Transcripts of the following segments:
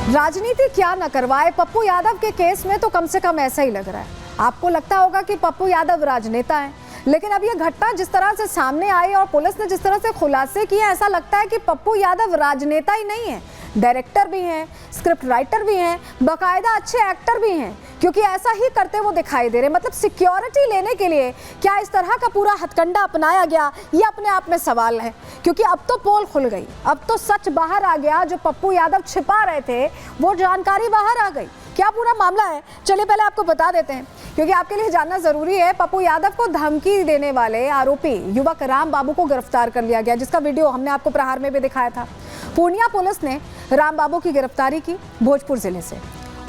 राजनीति क्या न करवाए, पप्पू यादव के केस में तो कम से कम ऐसा ही लग रहा है। आपको लगता होगा कि पप्पू यादव राजनेता है, लेकिन अब ये घटना जिस तरह से सामने आई और पुलिस ने जिस तरह से खुलासे किए, ऐसा लगता है कि पप्पू यादव राजनेता ही नहीं है, डायरेक्टर भी हैं, स्क्रिप्ट राइटर भी हैं, बाकायदा अच्छे एक्टर भी हैं, क्योंकि ऐसा ही करते वो दिखाई दे रहे। मतलब सिक्योरिटी लेने के लिए क्या इस तरह का पूरा हथकंडा अपनाया गया, ये अपने आप में सवाल है। क्योंकि अब तो पोल खुल गई, अब तो सच बाहर आ गया। जो पप्पू यादव छिपा रहे थे वो जानकारी बाहर आ गई। क्या पूरा मामला है, चलिए पहले आपको बता देते हैं, क्योंकि आपके लिए जानना जरूरी है। पप्पू यादव को धमकी देने वाले आरोपी युवक राम बाबू को गिरफ्तार कर लिया गया, जिसका वीडियो हमने आपको प्रहार में भी दिखाया था। पूर्णिया पुलिस ने राम बाबू की गिरफ्तारी की भोजपुर जिले से,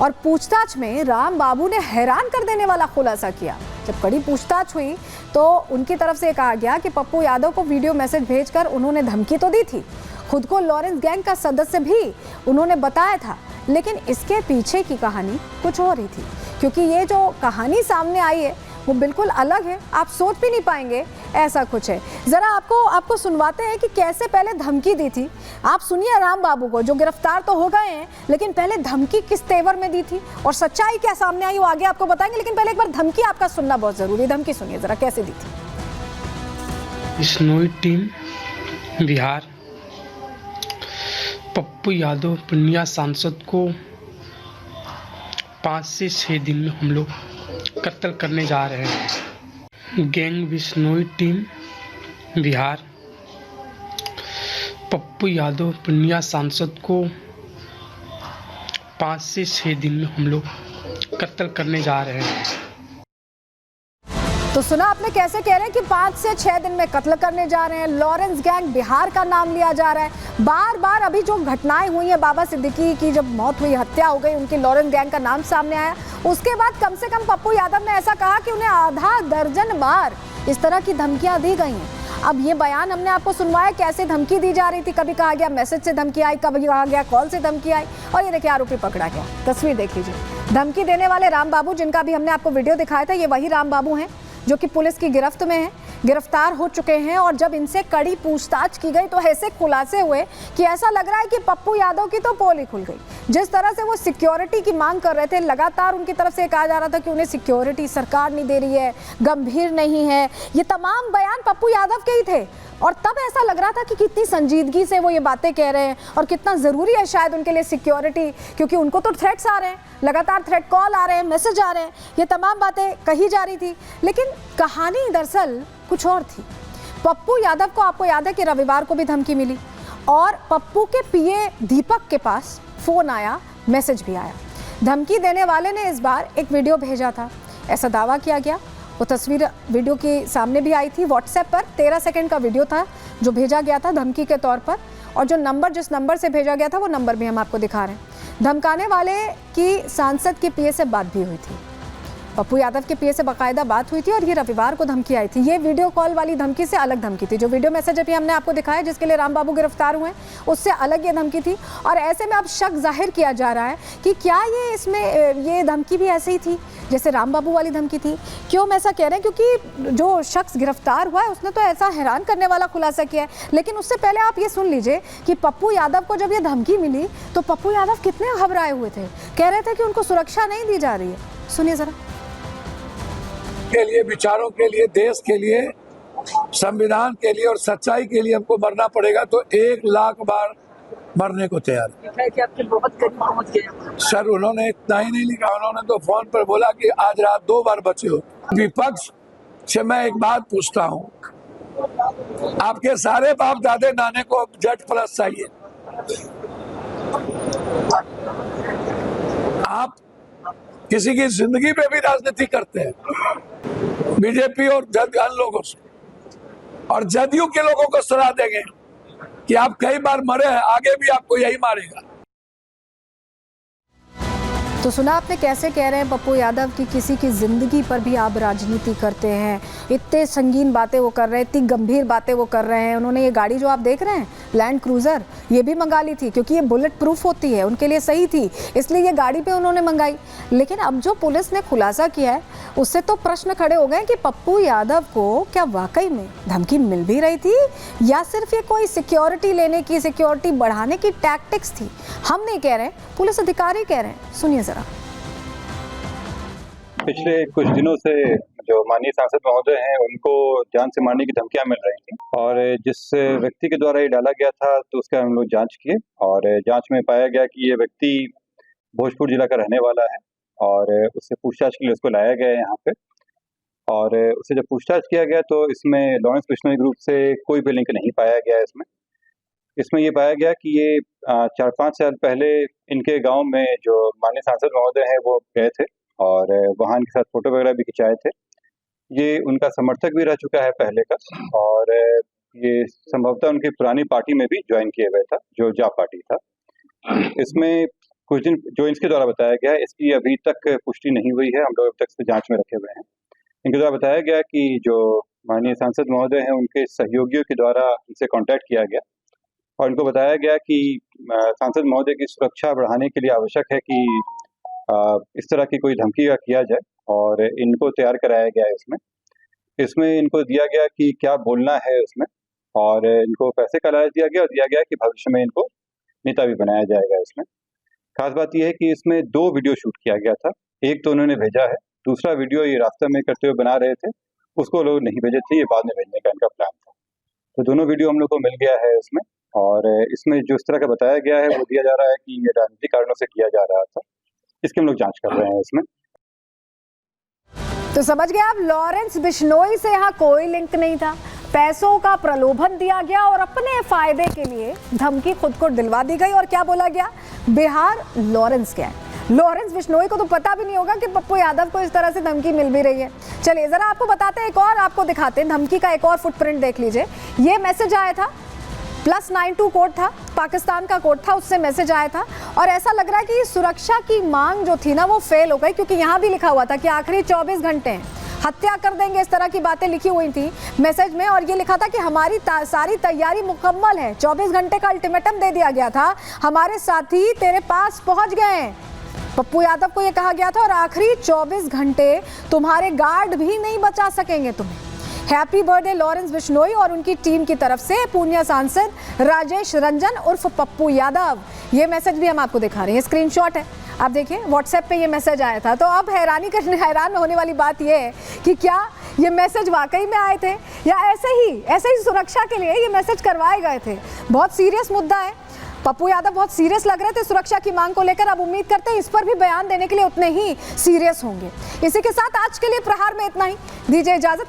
और पूछताछ में राम बाबू ने हैरान कर देने वाला खुलासा किया। जब कड़ी पूछताछ हुई तो उनकी तरफ से कहा गया कि पप्पू यादव को वीडियो मैसेज भेजकर उन्होंने धमकी तो दी थी, खुद को लॉरेंस गैंग का सदस्य भी उन्होंने बताया था, लेकिन इसके पीछे की कहानी कुछ और ही थी। क्योंकि ये जो कहानी सामने आई है वो बिल्कुल अलग है, आप सोच भी नहीं पाएंगे ऐसा कुछ है। जरा आपको सुनवाते हैं कि कैसे पहले धमकी दी थी। आप सुनिए राम बाबू को, जो गिरफ्तार तो हो गए हैं, लेकिन पहले धमकी किस तेवर में दी थी और सच्चाई क्या सामने आई वो आगे आपको बताएंगे। लेकिन पहले एक बार धमकी आपका सुनना बहुत जरूरी है। धमकी सुनिए जरा, कैसे दी थी। बिश्नोई टीम बिहार पप्पू यादव पूर्णिया सांसद को 5 से 6 दिन में हम लोग कत्ल करने जा रहे हैं। गैंग बिश्नोई टीम बिहार पप्पू यादव पूर्णिया सांसद को 5 से 6 दिन में हम लोग कत्ल करने जा रहे हैं। तो सुना आपने कैसे कह रहे हैं कि 5 से 6 दिन में कत्ल करने जा रहे हैं। लॉरेंस गैंग बिहार का नाम लिया जा रहा है। बार बार अभी जो घटनाएं हुई हैं, बाबा सिद्दीकी की जब मौत हुई, हत्या हो गई, उनकी लॉरेंस गैंग का नाम सामने आया। उसके बाद कम से कम पप्पू यादव ने ऐसा कहा कि उन्हें आधा दर्जन बार इस तरह की धमकियां दी गई हैं। अब ये बयान हमने आपको सुनवाया कैसे धमकी दी जा रही थी। कभी कहा गया मैसेज से धमकी आई, कभी कहा गया कॉल से धमकी आई, और ये देखिए आरोपी पकड़ा गया। तस्वीर देख लीजिए। धमकी देने वाले राम बाबू, जिनका भी हमने आपको वीडियो दिखाया था, ये वही राम बाबू हैं जो कि पुलिस की गिरफ्त में है, गिरफ्तार हो चुके हैं। और जब इनसे कड़ी पूछताछ की गई तो ऐसे खुलासे हुए कि ऐसा लग रहा है कि पप्पू यादव की तो पोल ही खुल गई। जिस तरह से वो सिक्योरिटी की मांग कर रहे थे, लगातार उनकी तरफ से कहा जा रहा था कि उन्हें सिक्योरिटी सरकार नहीं दे रही है, गंभीर नहीं है, ये तमाम बयान पप्पू यादव के ही थे। और तब ऐसा लग रहा था कि कितनी संजीदगी से वो ये बातें कह रहे हैं और कितना ज़रूरी है शायद उनके लिए सिक्योरिटी, क्योंकि उनको तो थ्रेट्स आ रहे हैं, लगातार थ्रेट कॉल आ रहे हैं, मैसेज आ रहे हैं, ये तमाम बातें कही जा रही थी। लेकिन कहानी दरअसल कुछ और थी। पप्पू यादव को, आपको याद है कि रविवार को भी धमकी मिली, और पप्पू के पीए दीपक के पास फ़ोन आया, मैसेज भी आया। धमकी देने वाले ने इस बार एक वीडियो भेजा था, ऐसा दावा किया गया। वो तस्वीर वीडियो के सामने भी आई थी। व्हाट्सएप पर 13 सेकंड का वीडियो था जो भेजा गया था धमकी के तौर पर, और जो नंबर, जिस नंबर से भेजा गया था, वो नंबर भी हम आपको दिखा रहे हैं। धमकाने वाले की सांसद के पीए से बात भी हुई थी, पप्पू यादव के पीए से बाकायदा बात हुई थी, और ये रविवार को धमकी आई थी। ये वीडियो कॉल वाली धमकी से अलग धमकी थी। जो वीडियो मैसेज अभी हमने आपको दिखाया जिसके लिए राम बाबू गिरफ्तार हुए, उससे अलग ये धमकी थी। और ऐसे में अब शक जाहिर किया जा रहा है कि क्या ये धमकी भी ऐसे ही थी जैसे राम बाबू वाली धमकी थी। क्यों हम ऐसा कह रहे हैं? क्योंकि जो शख्स गिरफ्तार हुआ है उसने तो ऐसा हैरान करने वाला खुलासा किया है। लेकिन उससे पहले आप ये सुन लीजिए कि पप्पू यादव को जब ये धमकी मिली तो पप्पू यादव कितने घबराए हुए थे, कह रहे थे कि उनको सुरक्षा नहीं दी जा रही है। सुनिए जरा। के लिए, विचारों के लिए, देश के लिए, संविधान के लिए और सच्चाई के लिए हमको मरना पड़ेगा तो 1 लाख बार मरने को तैयार है कि आपके बहुत करीब पहुंच गए सर। उन्होंने इतना ही नहीं लिखा, उन्होंने तो फोन पर बोला कि आज रात 2 बार बचे हो। विपक्ष से मैं एक बात पूछता हूँ, आपके सारे बाप दादे नाने को Z+ चाहिए, आप किसी की जिंदगी पे भी राजनीति करते हैं बीजेपी और अन्य लोगों से, और जदयू के लोगों को सलाह देंगे कि आप कई बार मरे हैं, आगे भी आपको यही मारेगा। तो तो सुना आपने कैसे कह रहे हैं पप्पू यादव कि किसी की जिंदगी पर भी आप राजनीति करते हैं। इतने संगीन बातें वो कर रहे हैं, इतनी गंभीर बातें वो कर रहे हैं। उन्होंने ये गाड़ी जो आप देख रहे हैं लैंड क्रूजर, ये भी मंगा ली थी क्योंकि ये बुलेट प्रूफ होती है, उनके लिए सही थी, इसलिए ये गाड़ी पे उन्होंने मंगाई। लेकिन अब जो पुलिस ने खुलासा किया है उससे तो प्रश्न खड़े हो गए कि पप्पू यादव को क्या वाकई में धमकी मिल भी रही थी या सिर्फ ये कोई सिक्योरिटी लेने की, सिक्योरिटी बढ़ाने की टैक्टिक्स थी। हम नहीं कह रहे, पुलिस अधिकारी कह रहे हैं, सुनिए जरा। पिछले कुछ दिनों से जो माननीय सांसद महोदय हैं उनको जान से मारने की धमकियां मिल रही थी और जिस व्यक्ति के द्वारा ये डाला गया था तो उसका हम लोग जांच किए और जांच में पाया गया कि ये व्यक्ति भोजपुर जिला का रहने वाला है और उससे पूछताछ के लिए उसको लाया गया है यहाँ पे। और उससे जब पूछताछ किया गया तो इसमें लॉरेंस बिश्नोई ग्रुप से कोई भी लिंक नहीं पाया गया। इसमें ये पाया गया कि ये 4-5 साल पहले इनके गांव में जो माननीय सांसद महोदय हैं वो गए थे और वहाँ इनके साथ फोटो वगैरह भी खिंचाए थे। ये उनका समर्थक भी रह चुका है पहले का और ये संभवतः उनकी पुरानी पार्टी में भी ज्वाइन किए हुए था जो जा पार्टी था। इसमें कुछ दिन जो इसके द्वारा बताया गया है इसकी अभी तक पुष्टि नहीं हुई है, हम लोग अब तक इसको जांच में रखे हुए हैं। इनके द्वारा बताया गया कि जो माननीय सांसद महोदय हैं उनके सहयोगियों के द्वारा इनसे कॉन्टैक्ट किया गया और इनको बताया गया कि सांसद महोदय की सुरक्षा बढ़ाने के लिए आवश्यक है कि इस तरह की कोई धमकी का किया जाए और इनको तैयार कराया गया है। इसमें इनको दिया गया कि क्या बोलना है उसमें और इनको पैसे का लालच दिया गया और दिया गया कि भविष्य में इनको नेता भी बनाया जाएगा। इसमें खास बात यह है कि इसमें 2 वीडियो शूट किया गया था। एक तो उन्होंने भेजा है, दूसरा वीडियो ये रास्ते में करते हुए बना रहे थे, उसको लोग नहीं भेजे थे, ये बाद में भेजने का इनका प्लान था। तो दोनों वीडियो हम लोग को मिल गया है इसमें और इसमें जो इस तरह का बताया गया है वो दिया जा रहा है कि ये राजनीतिक कारणों से किया जा रहा था। इसकी हम लोग जांच कर रहे हैं इसमें। तो समझ गए आप, लॉरेंस बिश्नोई से यहाँ कोई लिंक नहीं था, पैसों का प्रलोभन दिया गया और अपने फायदे के लिए धमकी खुद को दिलवा दी गई। और क्या बोला गया, बिहार लॉरेंस क्या है। लॉरेंस बिश्नोई को तो पता भी नहीं होगा कि पप्पू यादव को इस तरह से धमकी मिल भी रही है। चलिए जरा आपको बताते हैं, एक और आपको दिखाते हैं धमकी का एक और फुटप्रिंट देख लीजिए। ये मैसेज आया था, +92 कोड था, पाकिस्तान का कोड था, उससे मैसेज आया था और ऐसा लग रहा है कि सुरक्षा की मांग जो थी ना वो फेल हो गई, क्योंकि यहाँ भी लिखा हुआ था कि आखिरी 24 घंटे हैं, हत्या कर देंगे, इस तरह की बातें लिखी हुई थी मैसेज में। और ये लिखा था कि हमारी सारी तैयारी मुकम्मल है, 24 घंटे का अल्टीमेटम दे दिया गया था, हमारे साथी तेरे पास पहुंच गए। पप्पू यादव को ये कहा गया था और आखिरी 24 घंटे तुम्हारे गार्ड भी नहीं बचा सकेंगे तुम्हें। हैप्पी बर्थडे लॉरेंस बिश्नोई और उनकी टीम की तरफ से पूर्णिया सांसद राजेश रंजन उर्फ पप्पू यादव। ये मैसेज भी हम आपको दिखा रहे हैं, स्क्रीनशॉट है, आप देखिए व्हाट्सएप पे ये मैसेज आया था। तो अब हैरान होने वाली बात ये है कि क्या ये मैसेज वाकई में आए थे या ऐसे ही सुरक्षा के लिए ये मैसेज करवाए गए थे। बहुत सीरियस मुद्दा है, पप्पू यादव बहुत सीरियस लग रहे थे सुरक्षा की मांग को लेकर। अब उम्मीद करते हैं इस पर भी बयान देने के लिए उतने ही सीरियस होंगे। इसी के साथ आज के लिए प्रहार में इतना ही, दीजिए इजाजत।